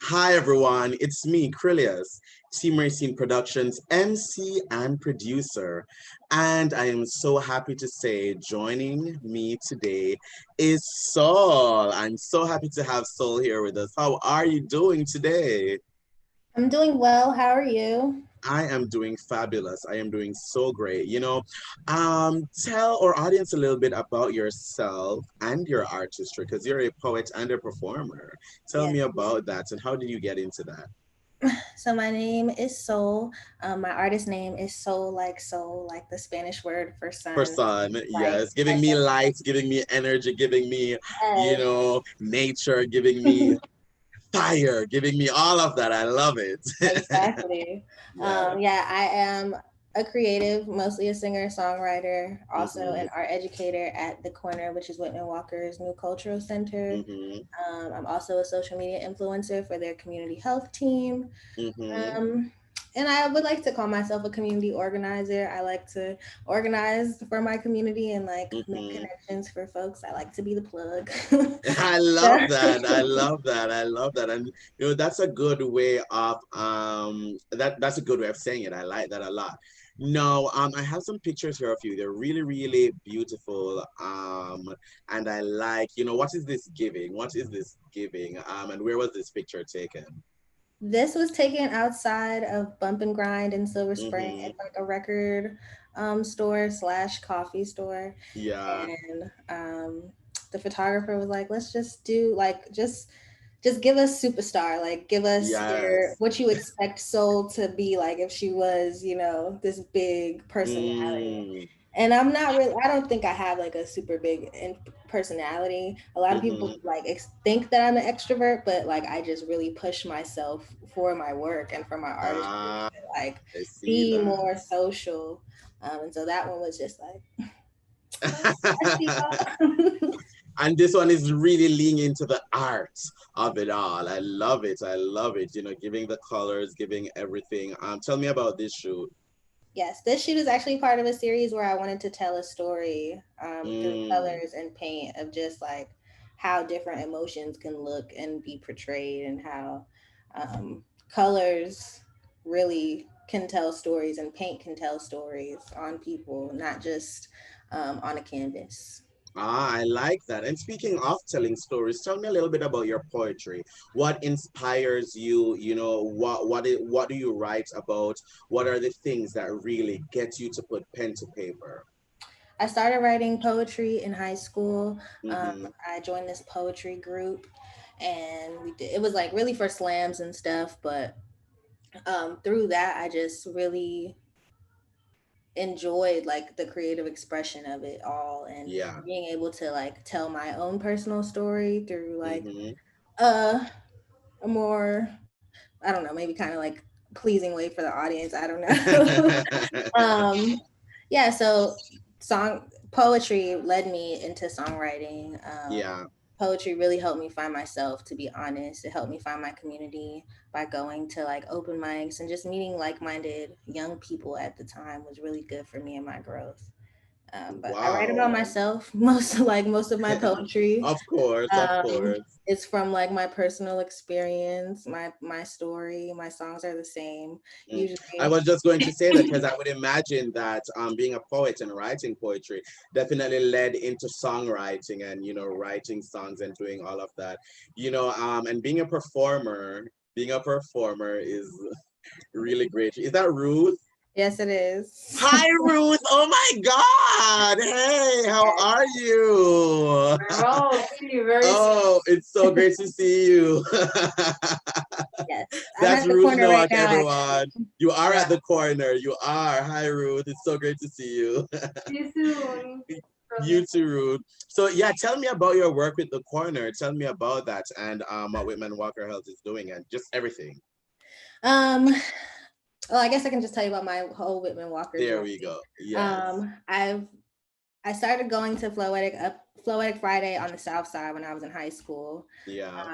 Hi everyone, it's me, Krylios, Team Racine Productions MC and producer. And I am so happy to say joining me today is Soul. I'm so happy to have Soul here with us. How are you doing today? I'm doing well. How are you? I am doing fabulous. I am doing so great. Tell our audience a little bit about yourself and your artistry because you're a poet and a performer. Tell Yeah. me about that and how did you get into that? So my name is Soul. My artist name is Soul, like the Spanish word for For sun. sun, Like, yes, giving like me light, giving me energy, giving me, yes. nature, giving me fire, giving me all of that. I love it. Exactly. Yeah. Yeah, I am a creative, mostly a singer, songwriter, also Mm-hmm. an art educator at the Corner, which is Whitman Walker's new cultural center. Mm-hmm. I'm also a social media influencer for their community health team. Mm-hmm. Um, and I would like to call myself a community organizer. I like to organize for my community and like make Mm-hmm. connections for folks. I like to be the plug. I love that. I love that. I love that. And that's a good way of that's a good way of saying it. I like that a lot. No, I have some pictures here of you. They're really, really beautiful. And I like, what is this giving? What is this giving? And where was this picture taken? This was taken outside of Bump and Grind in Silver Spring. Mm-hmm. It's like a record store slash coffee store. Yeah. And the photographer was like, let's just do like just give us superstar, like give us your Yes. what you expect Soul to be like if she was, this big personality. Mm. And I don't think I have like a super big personality. A lot of people Mm-hmm. like think that I'm an extrovert, but like I just really push myself for my work and for my artistry Ah, to like I see be that. more social. And so that one was just like, I see y'all. And this one is really leaning into the art of it all. I love it. I love it. Giving the colors, giving everything. Tell me about this shoot. Yes, this shoot is actually part of a series where I wanted to tell a story through Mm, colors and paint of just like how different emotions can look and be portrayed, and how colors really can tell stories and paint can tell stories on people, not just on a canvas. I like that. And speaking of telling stories, tell me a little bit about your poetry. What inspires you? What do you write about? What are the things that really get you to put pen to paper? I started writing poetry in high school. Mm-hmm. I joined this poetry group, and it was like really for slams and stuff, but through that I just really enjoyed like the creative expression of it all, and Yeah. being able to like tell my own personal story through like Mm-hmm. uh, a more, I don't know, maybe kind of like pleasing way for the audience, I don't know. um yeah, so song poetry led me into songwriting. Yeah. Poetry really helped me find myself, to be honest. It helped me find my community by going to like open mics, and just meeting like-minded young people at the time was really good for me and my growth. But I write about Wow. myself most of my poetry. Of course, of um, course. it's from like my personal experience, my story. My songs are the same I usually. was just going to say that because I would imagine that being a poet and writing poetry definitely led into songwriting and writing songs and doing all of that. And being a performer is really great. Is that Ruth? Yes, it is. Hi Ruth. Oh my God. Hey, how are you? Oh, thank you very much. Oh, it's so great to see you. Yes, I'm That's at the Ruth corner right Nowak, now, actually. everyone. You are Yeah. at the corner. You are. Hi, Ruth. It's so great to see you. See you soon. You too, Ruth. So yeah, tell me about your work with the corner. Tell me about that and what Whitman Walker Health is doing and just everything. Um, well, I guess I can just tell you about my whole Whitman Walker There journey. we go. Yes. I started going to Floetic Friday on the South Side when I was in high school. Yeah.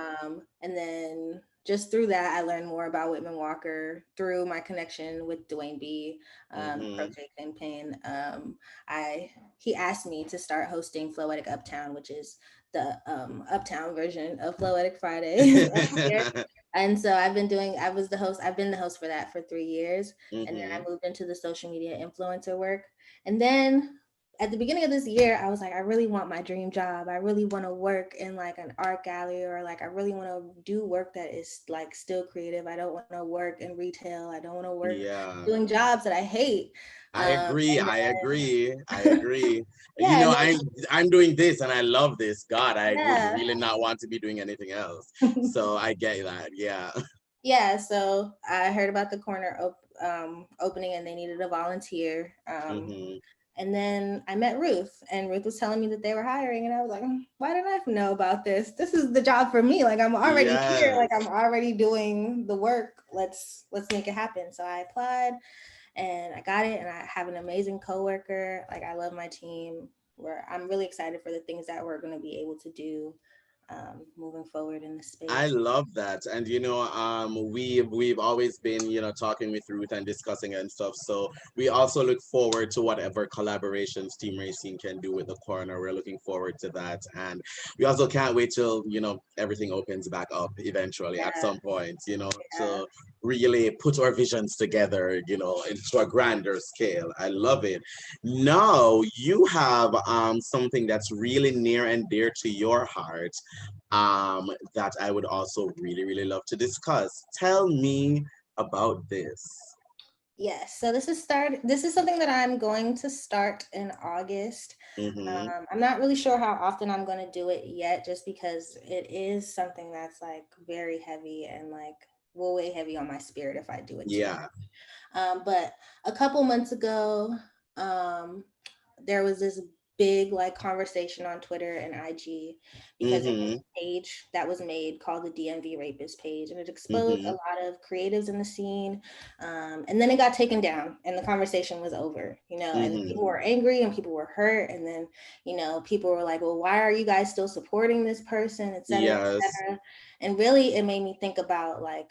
And then just through that, I learned more about Whitman Walker through my connection with Dwayne B, Mm-hmm. Project Kingpin. I He asked me to start hosting Floetic Uptown, which is the uptown version of Floetic Friday up here. And so I've been the host for that for 3 years. And then I Mm-hmm. moved into the social media influencer work. And then at the beginning of this year, I was like, I really want my dream job. I really want to work in like an art gallery, or like I really want to do work that is like still creative. I don't want to work in retail. I don't want to work Yeah. doing jobs that I hate. I agree. And I then, agree. I agree. You yeah, know, and I'm doing this and I love this. God, I would then, really not want to be doing anything else. yeah. So I get that. Yeah. Yeah, so I heard about the opening, and they needed a volunteer. Mm-hmm. And then I met Ruth, and Ruth was telling me that they were hiring, and I was like, why didn't I know about this? This is the job for me. Like I'm already here. Like I'm Yes. already doing the work. Let's make it happen. So I applied, and I got it, and I have an amazing coworker. Like I love my team. Where I'm really excited for the things that we're going to be able to do moving forward in the I space. love that. And you know, we've always been, you know, talking with Ruth and discussing and stuff. So we also look forward to whatever collaborations Team Racing can do with the corner. We're looking forward to that. And we also can't wait till, you know, everything opens back up eventually at Yeah, some point, you know, yeah. to really put our visions together, you know, into a grander scale. I love it. Now you have something that's really near and dear to your heart, that I would also really, really love to discuss. Tell me about this. Yes. So this is something that I'm going to start in August. Mm-hmm. I'm not really sure how often I'm going to do it yet, just because it is something that's like very heavy and like will weigh heavy on my spirit if I do it too Yeah. much. But a couple months ago, um, there was this big like conversation on Twitter and IG because there was Mm-hmm. a page that was made called the DMV Rapist page, and it exposed a Mm-hmm. lot of creatives in the scene. And then it got taken down, and the conversation was over. And Mm-hmm. people were angry and people were hurt, and then people were like, "Well, why are you guys still supporting this person?" Et cetera, et Yes. cetera. And really, it made me think about like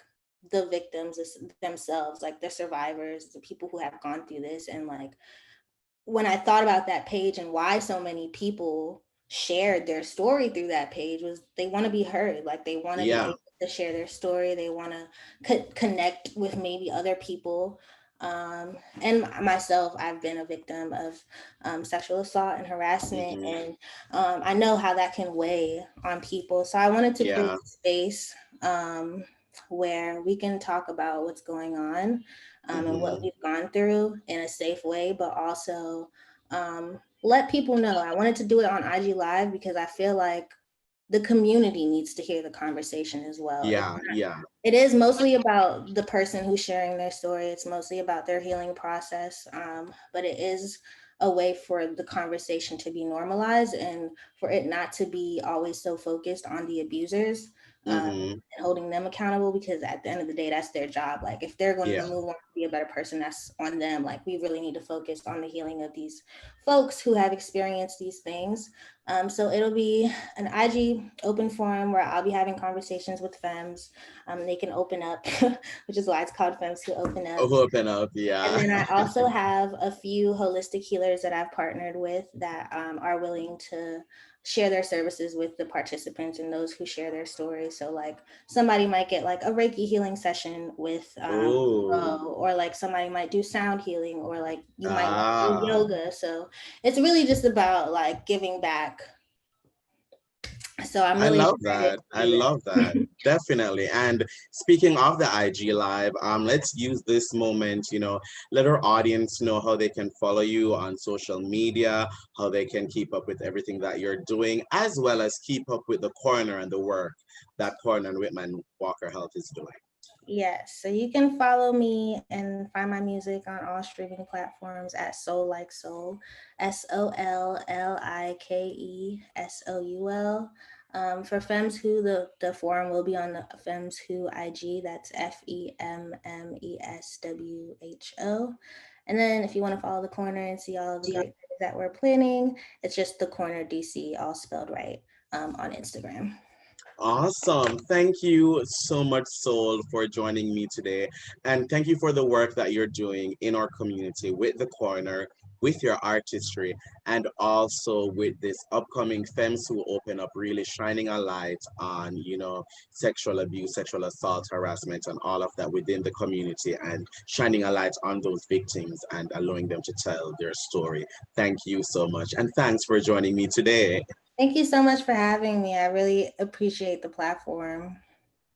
the victims themselves, like the survivors, the people who have gone through this. And like when I thought about that page and why so many people shared their story through that page, was they want to be heard. Like they want to be Yeah. able to share their story. They want to connect with maybe other people. And myself, I've been a victim of sexual assault and harassment, Mm-hmm. and I know how that can weigh on people. So I wanted to create Yeah. a space where we can talk about what's going on, and what Mm-hmm. we've gone through in a safe way, but also let people know. I wanted to do it on IG Live because I feel like the community needs to hear the conversation as well. Yeah. Yeah. It is mostly about the person who's sharing their story. It's mostly about their healing process, but it is a way for the conversation to be normalized and for it not to be always so focused on the abusers, Mm-hmm. and holding them accountable, because at the end of the day, that's their job. Like if they're going to Yeah. move on to be a better person, that's on them. Like we really need to focus on the healing of these folks who have experienced these things. So it'll be an IG open forum where I'll be having conversations with femmes. They can open up, which is why it's called Femmes Who Open Up. Open up. And Yeah. then I also have a few holistic healers that I've partnered with that are willing to share their services with the participants and those who share their stories. So like somebody might get like a Reiki healing session with Oh. Mo, or like somebody might do sound healing, or like you might want to do Ah. yoga. So it's really just about like giving back. So I'm I really love excited that. to I do love that. that. Definitely. And speaking of the IG Live, let's use this moment, you know, let our audience know how they can follow you on social media, how they can keep up with everything that you're doing, as well as keep up with the corner and the work that Corner and Whitman Walker Health is doing. Yes, so you can follow me and find my music on all streaming platforms at Soul Like Soul, SOLLIKESOUL. For Femmes Who, the forum will be on the Femmes Who IG. That's FEMMESWHO. And then if you want to follow the corner and see all the great things that we're planning, it's just the corner DC, all spelled right, on Instagram. Awesome. Thank you so much, Soul, for joining me today. And thank you for the work that you're doing in our community with the corner, with your artistry, and also with this upcoming Femmes Who Open Up, really shining a light on, you know, sexual abuse, sexual assault, harassment, and all of that within the community, and shining a light on those victims and allowing them to tell their story. Thank you so much. And thanks for joining me today. Thank you so much for having me. I really appreciate the platform.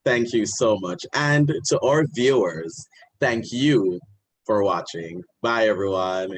Thank you so much. And to our viewers, thank you for watching. Bye, everyone.